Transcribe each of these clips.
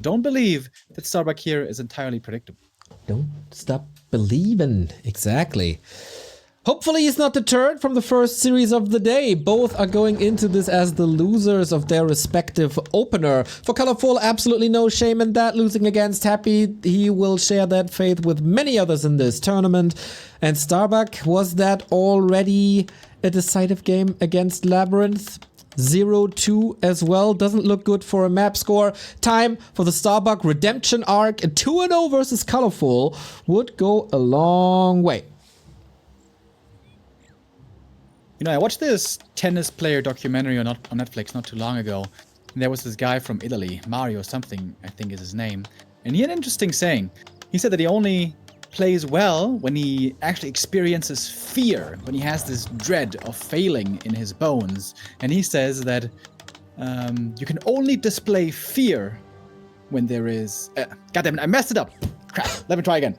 Don't believe that Starbuck here is entirely predictable. Don't stop believing. Exactly. Hopefully he's not deterred from the first series of the day. Both are going into this as the losers of their respective opener. For Colorful, absolutely no shame in that. Losing against Happy, he will share that fate with many others in this tournament. And Starbuck, was that already a decisive game against Labyrinth? 0-2 as well. Doesn't look good for a map score. Time for the Starbuck redemption arc. A 2-0 versus Colorful would go a long way. You know, I watched this tennis player documentary on Netflix not too long ago. And there was this guy from Italy, Mario something, I think is his name. And he had an interesting saying. He said that he only plays well when he actually experiences fear, when he has this dread of failing in his bones. And he says that you can only display fear when there is... goddammit, I messed it up! Crap, let me try again.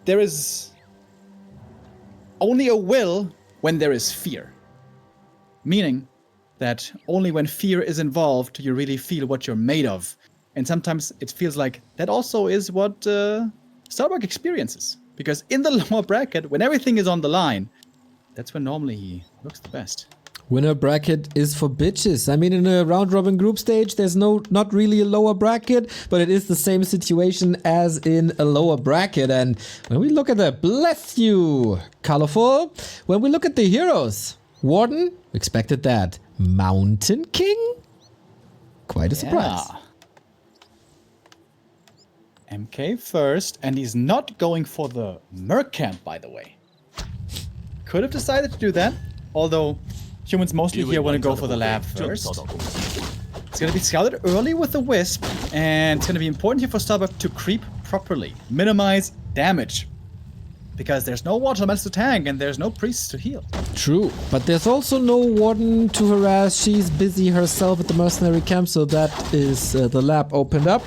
There is only a will when there is fear. Meaning that only when fear is involved do you really feel what you're made of. And sometimes it feels like that also is what Starbuck experiences. Because in the lower bracket, when everything is on the line, that's when normally he looks the best. Winner bracket is for bitches. I mean, in a round-robin group stage, there's not really a lower bracket, but it is the same situation as in a lower bracket. And when we look at the, bless you, Colorful. When we look at the heroes, Warden, expected that. Mountain King? Quite a surprise. MK first, and he's not going for the Merc camp, by the way. Could have decided to do that, although humans mostly here want to go for the lab first. It's going to be scouted early with the Wisp, and it's going to be important here for Starbuck to creep properly, minimize damage. Because there's no water elementals to tank, and there's no priests to heal. True, but there's also no Warden to harass. She's busy herself at the mercenary camp, so that is the lab opened up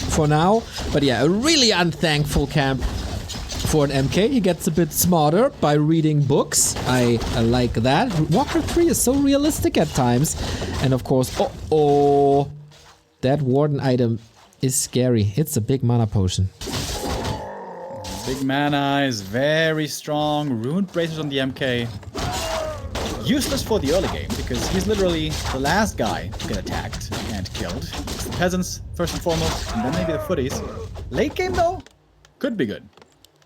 for now. But yeah, a really unthankful camp for an MK. He gets a bit smarter by reading books. I like that. Warcraft 3 is so realistic at times. And of course, that Warden item is scary. It's a big mana potion. Big mana is very strong. Ruined Bracers on the MK. Useless for the early game, because he's literally the last guy to get attacked and killed. It's the peasants, first and foremost, and then maybe the footies. Late game, though, could be good.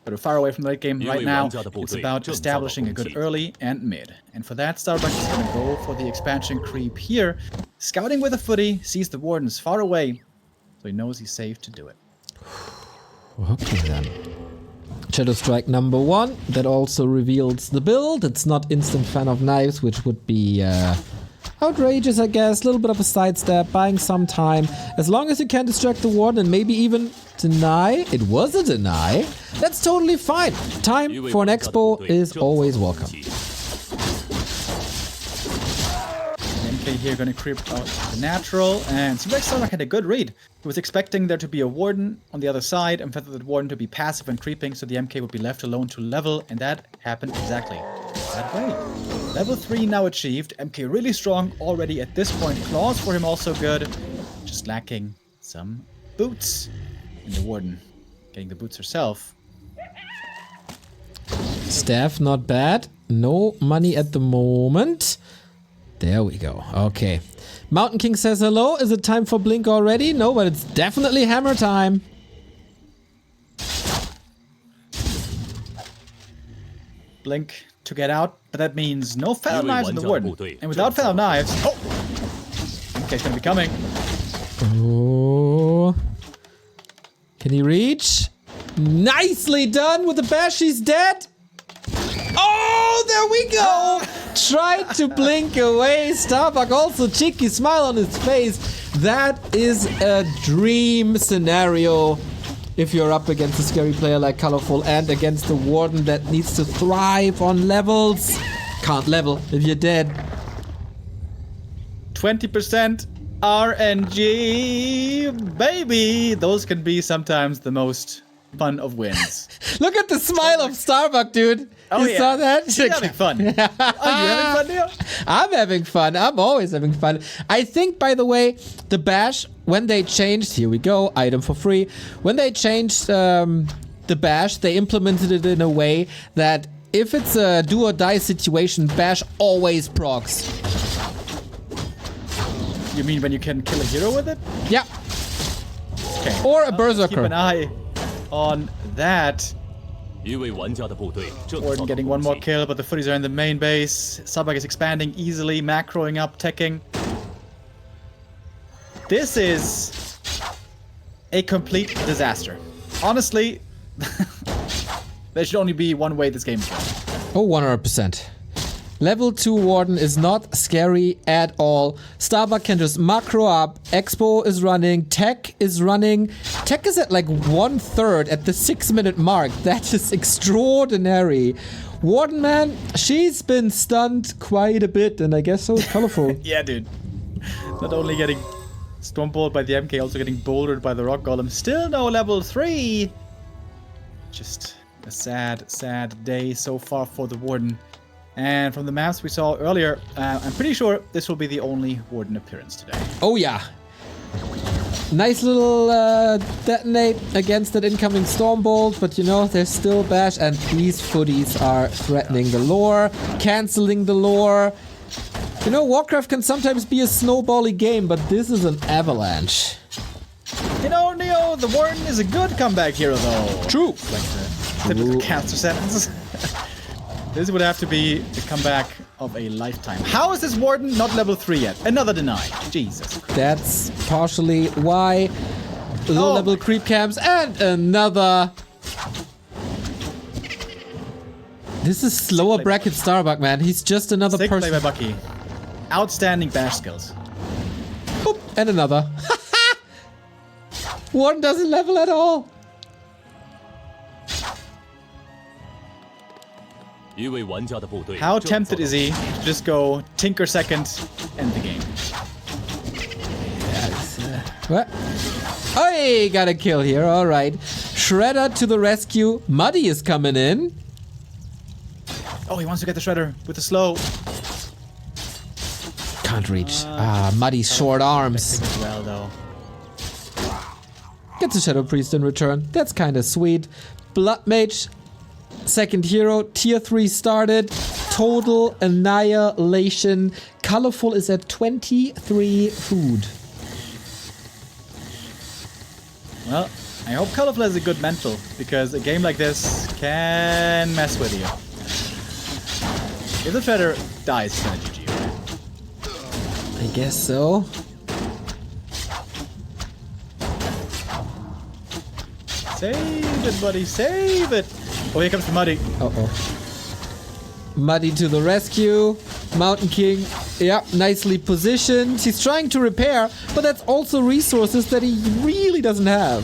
But we're far away from the late game right now. It's about establishing a good early and mid. And for that, Starbuck is going to go for the expansion creep here. Scouting with a footy, sees the Wardens far away, so he knows he's safe to do it. Okay then. Shadow Strike number 1. That also reveals the build. It's not instant fan of knives, which would be outrageous, I guess. A little bit of a sidestep, buying some time. As long as you can distract the Warden and maybe even deny. It was a deny. That's totally fine. Time for an expo is always welcome. MK here going to creep out the natural, and seems like Starbuck had a good read. He was expecting there to be a Warden on the other side, and for that Warden to be passive and creeping, so the MK would be left alone to level, and that happened exactly that way. Level 3 now achieved. MK really strong already at this point. Claws for him also good. Just lacking some boots. And the Warden getting the boots herself. Staff not bad. No money at the moment. There we go. Okay. Mountain King says hello. Is it time for Blink already? No, but it's definitely hammer time. Blink to get out, but that means no Fatal Knives in the Warden. And without Fatal Knives... Oh! MK's gonna be coming. Oh. Can he reach? Nicely done with the bash. He's dead. Oh, there we go. Tried to blink away. Starbuck also cheeky smile on his face. That is a dream scenario if you're up against a scary player like Colorful and against the Warden that needs to thrive on levels. Can't level if you're dead. 20% RNG, baby. Those can be sometimes the most fun of wins. Look at the smile of Starbuck, dude. Oh, you saw that? He's having fun. Are you having fun, Leo? I'm having fun. I'm always having fun. I think, by the way, the bash, when they changed, here we go, item for free. When they changed the bash, they implemented it in a way that if it's a do or die situation, bash always procs. You mean when you can kill a hero with it? Yeah. Okay. Or a Keep berserker. an eye on that. 一位玩家的部队正遭 Warden 到 getting 攻 one more 击。 kill, but the footies are in the main base. Starbuck is expanding easily, macroing up, teching. This is a complete disaster. Honestly, there should only be one way this game is going. Oh, 100%. Level 2 Warden is not scary at all. Starbuck can just macro up. Expo is running. Tech is running. Tech is at like 1/3 at the 6-minute mark. That is extraordinary. Warden, man, she's been stunned quite a bit, and I guess so is Colorful. Yeah, dude. Not only getting stormballed by the MK, also getting bouldered by the Rock Golem. Still no level 3. Just a sad, sad day so far for the Warden. And from the maps we saw earlier, I'm pretty sure this will be the only Warden appearance today. Oh, yeah. Nice little detonate against that incoming Stormbolt, but you know, there's still bash, and these footies are threatening the lore, canceling the lore. You know, Warcraft can sometimes be a snowbally game, but this is an avalanche. You know, Neo, the Warden is a good comeback hero, though. True. Like the typical cancer sentence. This would have to be the comeback of a lifetime. How is this Warden not level 3 yet? Another deny. Jesus. That's partially why. Low-level creep camps and another. This is slower bracket Starbuck, man. He's just another Sick play person. by Bucky. Outstanding bash skills. Boop, and another. One doesn't level at all. 一位玩家的部队 How 正遭 tempted 到 is he to just go Tinker second, end the game? What? Oh, got a kill here. All right. Shredder to the rescue. Muddy is coming in. Oh, he wants to get the Shredder with the slow. Can't reach. Muddy's short arms. As well, though. Gets a Shadow Priest in return. That's kind of sweet. Blood Mage, second hero, tier 3 started. Total annihilation. Colorful is at 23 food. Well, I hope Colorful has a good mental, because a game like this can mess with you. If the Shredder dies, it's gonna GG. I guess so. Save it, buddy, save it! Oh, here comes the Muddy. Uh-oh. Muddy to the rescue. Mountain King, yeah, nicely positioned. He's trying to repair, but that's also resources that he really doesn't have.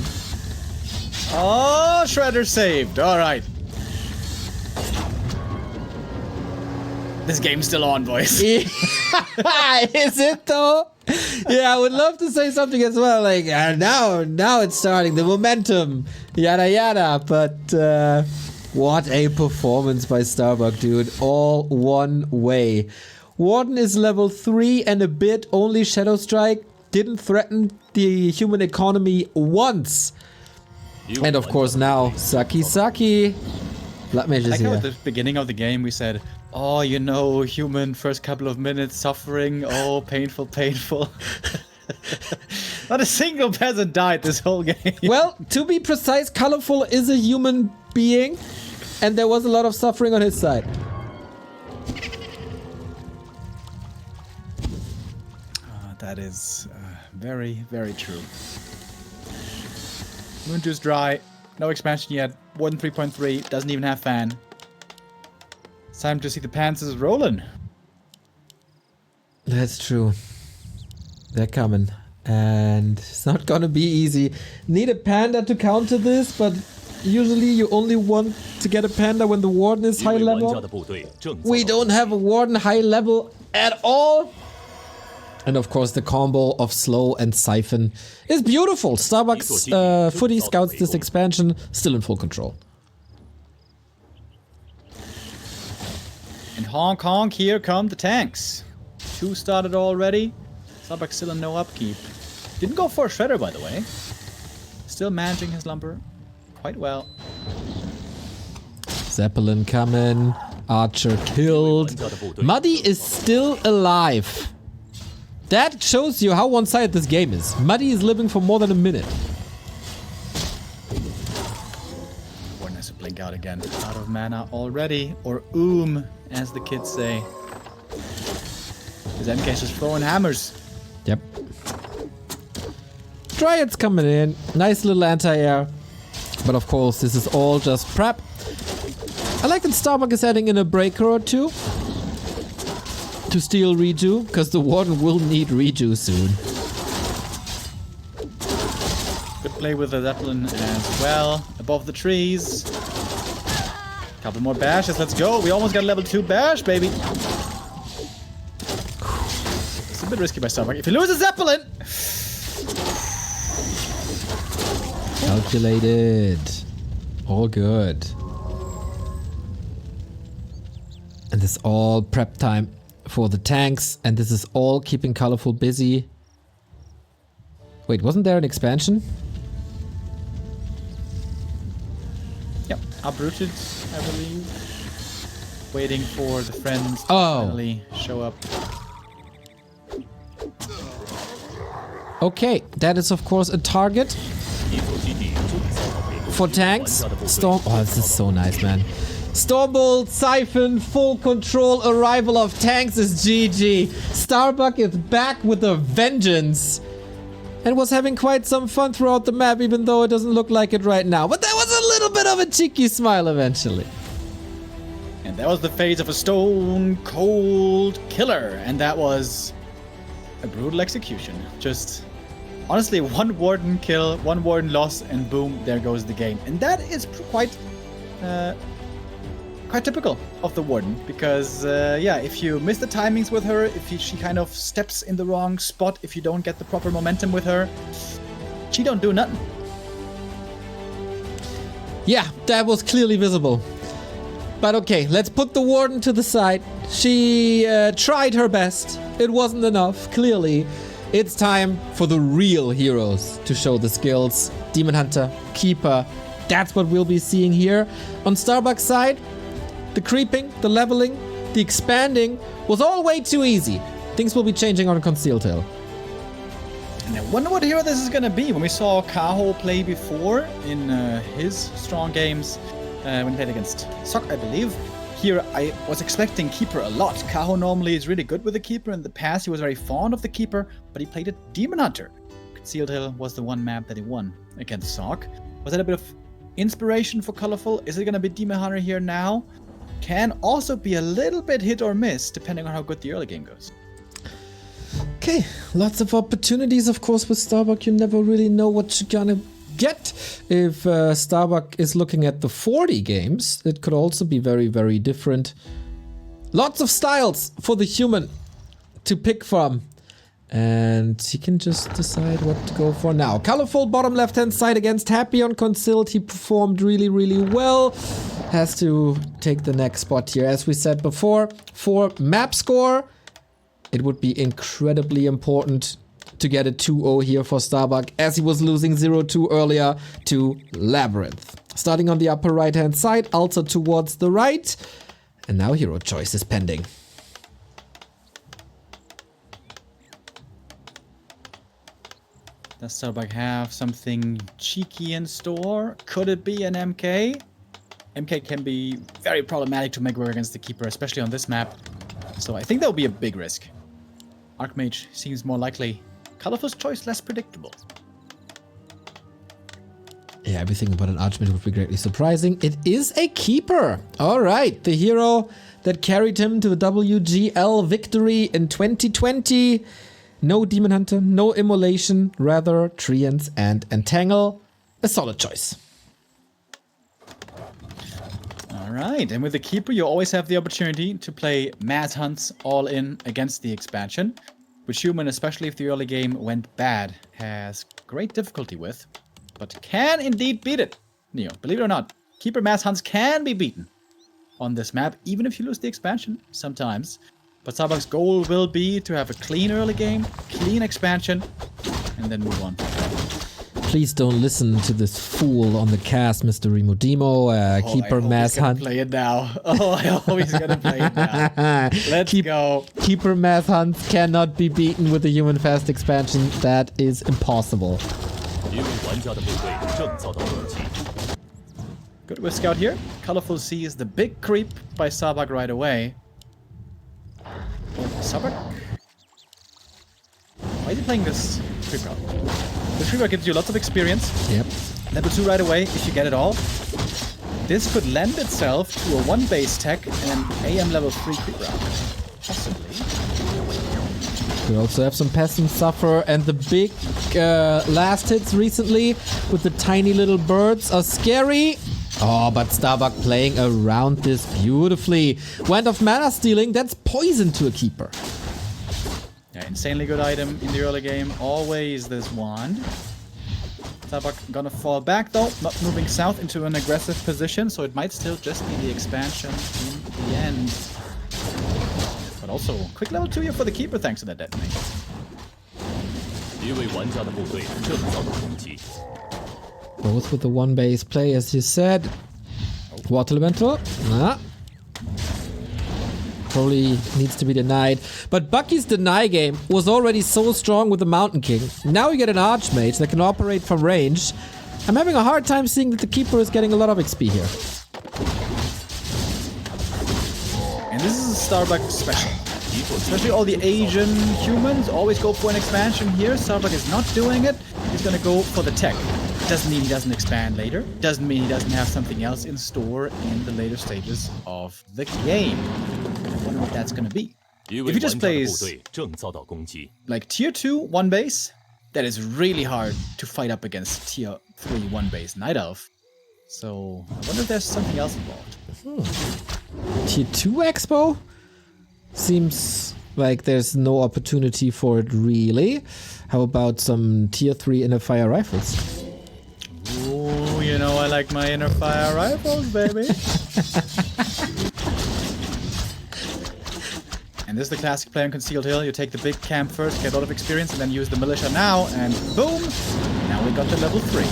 Oh, Shredder saved. All right. This game's still on, boys. Is it though? Yeah, I would love to say something as well, like now it's starting, the momentum, yada yada. But what a performance by Starbuck, dude! All one way. Warden is level 3 and a bit. Only Shadow Strike didn't threaten the human economy once. And of course now Saki. Blood Mage is Like how here. at the beginning of the game we said, oh, you know, human first couple of minutes suffering, oh, painful, painful. Not a single peasant died this whole game. Well, to be precise, Colorful is a human being, and there was a lot of suffering on his side. That is very, very true. Moon Juice dry, no expansion yet. Warden 3.3, doesn't even have fan. It's time to see the pantsers rolling. That's true. They're coming. And it's not gonna be easy. Need a panda to counter this, but usually you only want to get a panda when the warden is 一 high 位玩家 level. 的部队正遭 We 到 don't have a warden high level at all. And of course, the combo of slow and siphon is beautiful. Starbuck's footy scouts this expansion, still in full control. And honk honk, here come the tanks. 2 started already. Starbuck still in no upkeep. Didn't go for a shredder, by the way. Still managing his lumber quite well. Zeppelin coming. Archer killed. Muddy is still alive. That shows you how one-sided this game is. Muddy is living for more than a minute. Warden has to blink out again. Out of mana already. Or as the kids say. His MK's just throwing hammers. Yep. Dryad's coming in. Nice little anti-air. But of course, this is all just prep. I like that Starbuck is adding in a breaker or two to steal Reju, because the Warden will need Reju soon. Good play with the Zeppelin as well. Above the trees. Couple more bashes, let's go. We almost got a level 2 bash, baby. It's a bit risky by Starbuck. If you lose a Zeppelin! Calculated. All good. And this is all prep time for the tanks, and this is all keeping Colorful busy. Wait, wasn't there an expansion? Yep, uprooted, I believe. Waiting for the friends to finally show up. Okay, that is of course a target for tanks. Storm. Oh, this is so nice, man. Stormbolt, Siphon, full control, arrival of tanks is GG. Starbuck is back with a vengeance. And was having quite some fun throughout the map, even though it doesn't look like it right now. But that was a little bit of a cheeky smile eventually. And that was the phase of a stone cold killer. And that was a brutal execution. Just honestly, one Warden kill, one Warden loss, and boom, there goes the game. And that is quite typical of the Warden, because yeah, if you miss the timings with her, if she kind of steps in the wrong spot, if you don't get the proper momentum with her, she don't do nothing. Yeah, that was clearly visible. But okay, let's put the Warden to the side. She tried her best. It wasn't enough, clearly. It's time for the real heroes to show the skills. Demon Hunter, Keeper, that's what we'll be seeing here. On Starbuck's side, the creeping, the leveling, the expanding was all way too easy. Things will be changing on Concealed Hill. And I wonder what hero this is going to be. When we saw Kaho play before in his strong games, when he played against Sok, I believe, here I was expecting Keeper a lot. Kaho normally is really good with the Keeper. In the past, he was very fond of the Keeper, but he played a Demon Hunter. Concealed Hill was the one map that he won against Sok. Was that a bit of inspiration for Colorful? Is it going to be Demon Hunter here now? Can also be a little bit hit or miss, depending on how good the early game goes. Okay, lots of opportunities, of course, with Starbuck. You never really know what you're gonna get. If Starbuck is looking at the 40 games, it could also be very, very different. Lots of styles for the human to pick from. And he can just decide what to go for now. Colorful bottom left-hand side against Happy on Concealed. He performed really, really well. Has to take the next spot here. As we said before, for map score, it would be incredibly important to get a 2-0 here for Starbuck, as he was losing 0-2 earlier to Labyrinth. Starting on the upper right-hand side, also towards the right. And now hero choice is pending. Does Starbuck have something cheeky in store? Could it be an MK? MK can be very problematic to make work against the Keeper, especially on this map. So I think that would be a big risk. Archmage seems more likely. Colorful's choice less predictable. Yeah, everything about an Archmage would be greatly surprising. It is a Keeper. All right, the hero that carried him to the WGL victory in 2020. No Demon Hunter, no Immolation, rather Treants and Entangle. A solid choice. Alright, and with the Keeper you always have the opportunity to play Mass Hunts all in against the expansion. which human, especially if the early game went bad, has great difficulty with, but can indeed beat it. Neo, believe it or not, Keeper mass hunts can be beaten on this map, even if you lose the expansion sometimes. But Starbuck's goal will be to have a clean early game, clean expansion, and then move on. Please don't listen to this fool on the cast, Mr. Remo Demo. Keeper mass hunt. Play it now. Oh, I hope he's gonna play it now. Let's go. Keeper mass hunts cannot be beaten with the human fast expansion. That is impossible. Good with Scout here. Colorful sees the big creep by Starbuck right away. Starbuck? Why is he playing this creep route? This creep route gives you lots of experience. Yep. Level 2 right away if you get it all. This could lend itself to a 1 base tech and an AM level 3 creep route. Possibly. We also have some peasant suffer, and the big last hits recently with the tiny little birds are scary. Oh, but Starbuck playing around this beautifully. Wand of mana stealing, that's poison to a keeper. Yeah, insanely good item in the early game. Always this wand. Starbuck gonna fall back though, not moving south into an aggressive position, so it might still just be the expansion in the end. But also, quick level 2 here for the keeper thanks to that detonate. Both with the 1 base play, as you said. Water Elemental. Nah. Probably needs to be denied. But Bucky's deny game was already so strong with the Mountain King. Now we get an Archmage that can operate from range. I'm having a hard time seeing that the Keeper is getting a lot of XP here. And this is a Starbuck special. Especially all the Asian humans always go for an expansion here. Starbuck is not doing it. He's gonna go for the tech. Doesn't mean he doesn't expand later. Doesn't mean he doesn't have something else in store in the later stages of the game. I wonder what that's gonna be. If he just plays like tier 2 1 base, that is really hard to fight up against tier 3 1 base Night Elf. So I wonder if there's something else involved. Tier 2 Expo? Seems like there's no opportunity for it really. How about some tier 3 inner fire rifles? Ooh, you know I like my inner fire rifles, baby. And this is the classic play on Concealed Hill. You take the big camp first, get a lot of experience, and then use the militia now, and boom! Now we got the level 3.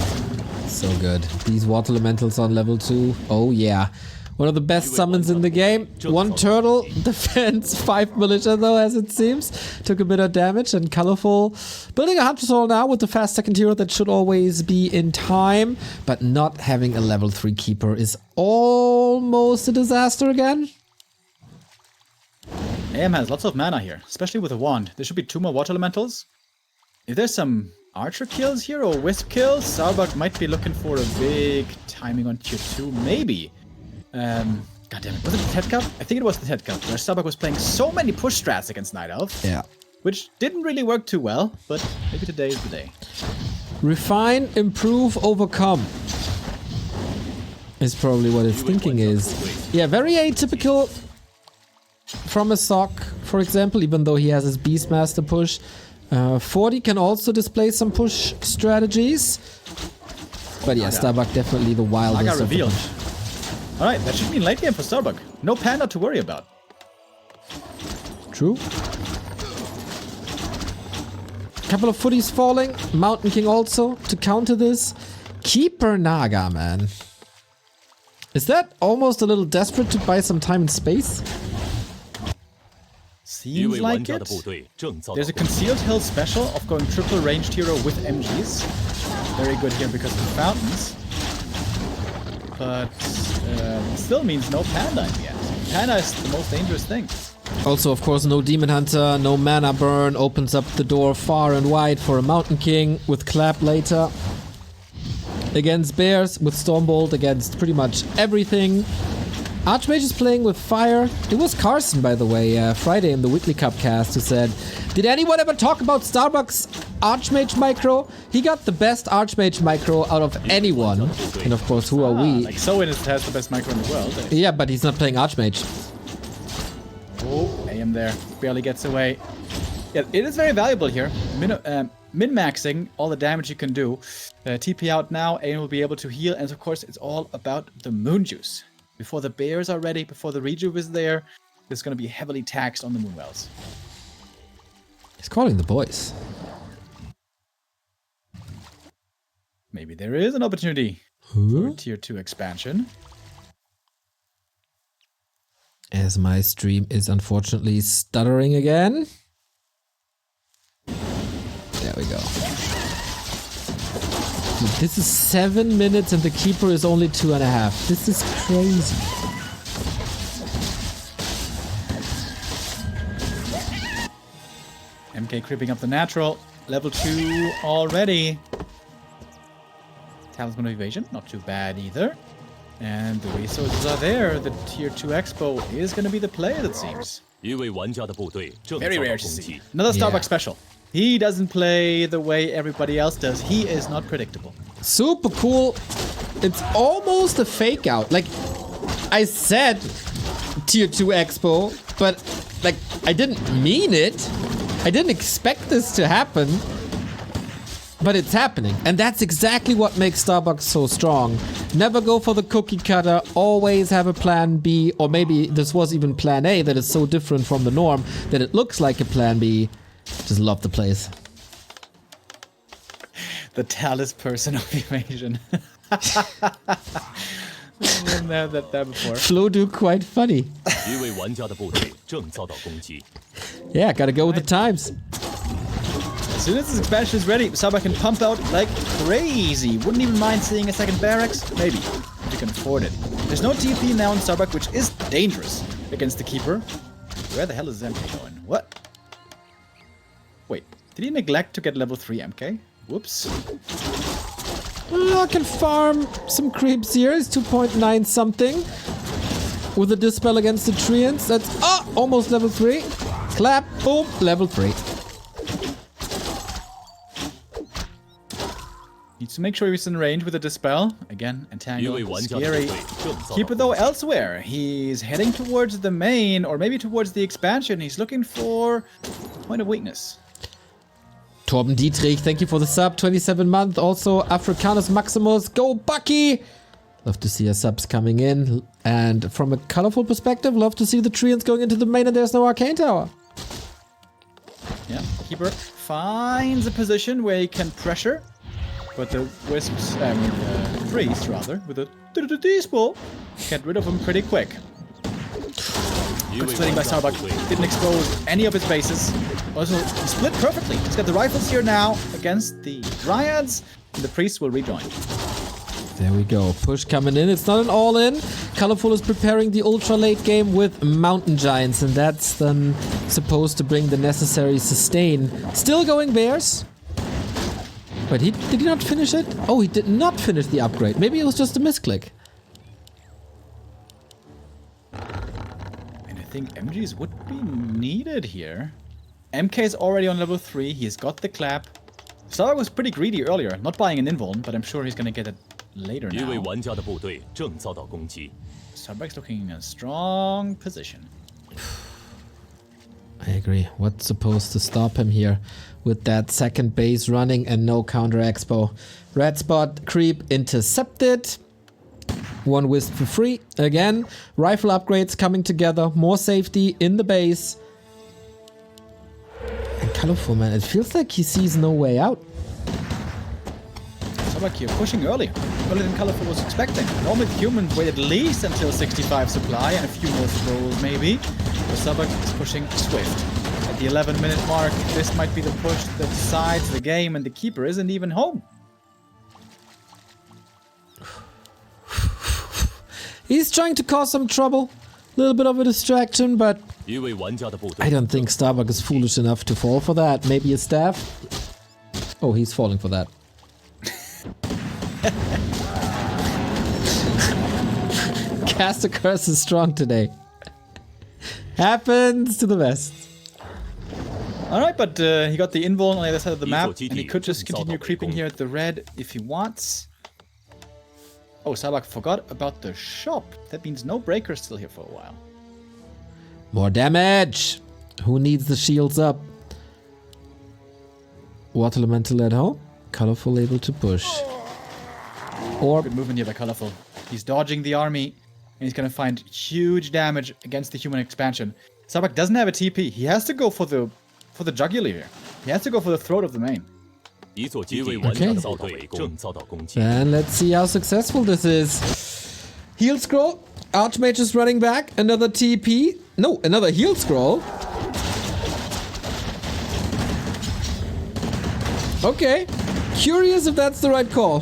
So good. These water elementals on level 2. Oh yeah. One of the best summons in the game. 1 turtle, defense, 5 militia though, as it seems. Took a bit of damage, and Colorful building a Hunter's Hall now with the fast second hero that should always be in time. But not having a level 3 keeper is almost a disaster again. AM has lots of mana here, especially with a wand. There should be 2 more water elementals. If there's some archer kills here or wisp kills, Starbuck might be looking for a big timing on tier 2, maybe. God damn it, was it the Ted Cup? I think it was the Ted Cup, where Starbuck was playing so many push strats against Night Elf. Yeah. Which didn't really work too well, but maybe today is the day. Refine, improve, overcome is probably what his thinking is. Yeah, very atypical from a sock, for example, even though he has his Beastmaster push. 40 can also display some push strategies. But yeah, Starbuck definitely the wildest. Naga revealed. Alright, that should mean late game for Starbuck. No panda to worry about. True. Couple of footies falling. Mountain King also to counter this. Keeper Naga, man. Is that almost a little desperate to buy some time and space? Seems like it. There's a Concealed Hill special of going triple ranged hero with MGs. Very good here because of the fountains. But still means no panda in the end. Panda is the most dangerous thing. Also, of course, no Demon Hunter, no mana burn, opens up the door far and wide for a Mountain King with Clap later. Against Bears, with Stormbolt, against pretty much everything. Archmage is playing with fire. It was Carson, by the way, Friday in the Weekly Cup cast, who said, did anyone ever talk about Starbuck's Archmage micro? He got the best Archmage micro out of anyone. And of course, who are we? Like Soin has the best micro in the world. Yeah, but he's not playing Archmage. Oh, AM there. Barely gets away. Yeah, it is very valuable here. Min-maxing all the damage you can do. TP out now, Aiden will be able to heal, and of course, it's all about the moon juice. Before the bears are ready, before the rejuve is there, it's going to be heavily taxed on the moon wells. He's calling the boys. Maybe there is an opportunity for a tier 2 expansion. As my stream is unfortunately stuttering again. There we go. Dude, this is 7 minutes and the keeper is only 2.5. This is crazy. MK creeping up the natural. Level 2 already. Talisman of Evasion, not too bad either. And the resources are there. The tier 2 expo is going to be the play, it seems. Very rare to see. Another Starbuck special. He doesn't play the way everybody else does. He is not predictable. Super cool. It's almost a fake out. Like, I said tier 2 expo, but like, I didn't mean it. I didn't expect this to happen. But it's happening. And that's exactly what makes Starbuck so strong. Never go for the cookie cutter. Always have a plan B. Or maybe this was even plan A that is so different from the norm that it looks like a plan B. Just love the place. The Talus person of evasion. I didn't have that before. Flo do quite funny. Yeah, gotta go with the times. As soon as this expansion is ready, Starbuck can pump out like crazy. Wouldn't even mind seeing a second barracks. Maybe, if you can afford it. There's no TP now in Starbuck, which is dangerous against the keeper. Where the hell is MK going? What? Wait, did he neglect to get level 3 MK? Whoops. Well, I can farm some creeps here. It's 2.9 something. With a dispel against the treants. That's almost level 3. Clap, boom, level 3. Needs to make sure he's in range with a dispel. Again, entangle, scary. Keeper though elsewhere. He's heading towards the main, or maybe towards the expansion. He's looking for point of weakness. Torben Dietrich, thank you for the sub. 27 month. Also, Africanus Maximus. Go Bucky! Love to see your subs coming in. And from a colorful perspective, love to see the treants going into the main and there's no arcane tower. Yeah, Keeper finds a position where he can pressure. But the Wisps, Priest rather, with a D-spell, get rid of him pretty quick. Good splitting by Starbuck. Didn't expose any of his bases. Also, he split perfectly. He's got the rifles here now against the Dryads, and the Priest will rejoin. There we go. Push coming in. It's not an all-in. Colorful is preparing the ultra late game with Mountain Giants, and that's then supposed to bring the necessary sustain. Still going Bears. Wait, did he not finish it? Oh, he did not finish the upgrade. Maybe it was just a misclick. And I think MGs would be needed here. MK is already on level 3. He's got the clap. Starbuck was pretty greedy earlier, not buying an invuln, but I'm sure he's gonna get it later now. Starbuck's looking in a strong position. I agree. What's supposed to stop him here with that second base running and no counter expo? Red spot creep intercepted. One wisp for free. Again, rifle upgrades coming together. More safety in the base. And colorful, man. It feels like he sees no way out. Starbuck, you're pushing earlier than Colorful was expecting. Normally the humans wait at least until 65 supply and a few more throws maybe. But Starbuck is pushing swift. At the 11-minute mark, this might be the push that decides the game, and the Keeper isn't even home. He's trying to cause some trouble. A little bit of a distraction, but I don't think Starbuck is foolish enough to fall for that. Maybe a staff? Oh, he's falling for that. Caster Curse is strong today. Happens to the best. Alright, but he got the invuln on the other side of the map, and he could just continue creeping here at the red if he wants. Oh, Starbuck forgot about the shop. That means no breakers still here for a while. More damage! Who needs the shields up? Water Elemental at home. Colorful able to push. Or Good movement here by Colorful. He's dodging the army, and he's gonna find huge damage against the human expansion. Starbuck doesn't have a TP. He has to go for the jugular here. He has to go for the throat of the main. 一座基地遭到围攻，正遭到攻击。 And let's see how successful this is. Heal scroll. Archmage is running back. Another TP. No, another heal scroll. Okay. Curious if that's the right call.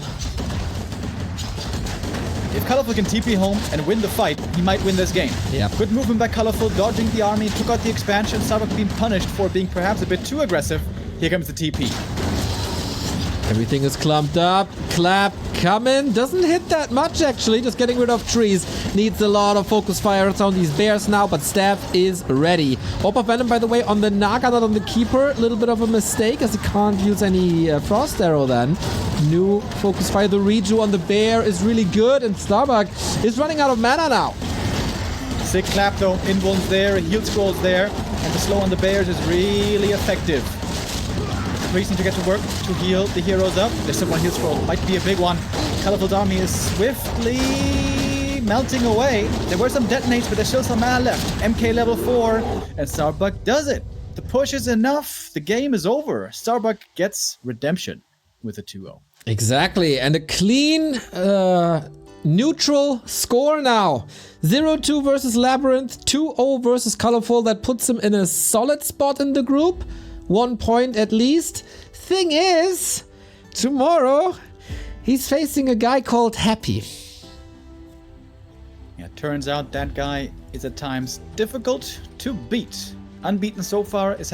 If Colorful can TP home and win the fight, he might win this game. Yeah. Good movement by Colorful, dodging the army, took out the expansion. Starbuck being punished for being perhaps a bit too aggressive. Here comes the TP. Everything is clumped up. Clap coming. Doesn't hit that much actually. Just getting rid of trees. Needs a lot of focus fire on these bears now, but Staff is ready. Orb of Venom, by the way, on the Naga, not on the Keeper. A little bit of a mistake as he can't use any Frost Arrow then. New focus fire. The Reju on the bear is really good, and Starbuck is running out of mana now. Sick clap though. Invuln's there, heal scroll's there, and the slow on the bears is really effective. Reason to get to work to heal the heroes up. There's still one heal scroll. Might be a big one. Colorful's army is swiftly melting away. There were some detonates, but there's still some mana left. MK level 4, and Starbuck does it. The push is enough. The game is over. Starbuck gets redemption with a 2-0. Exactly, and a clean, neutral score now. 0-2 versus Labyrinth, 2-0 versus Colorful. That puts him in a solid spot in the group. 1 point at least. Thing is, tomorrow he's facing a guy called Happy. Yeah, turns out that guy is at times difficult to beat. Unbeaten so far is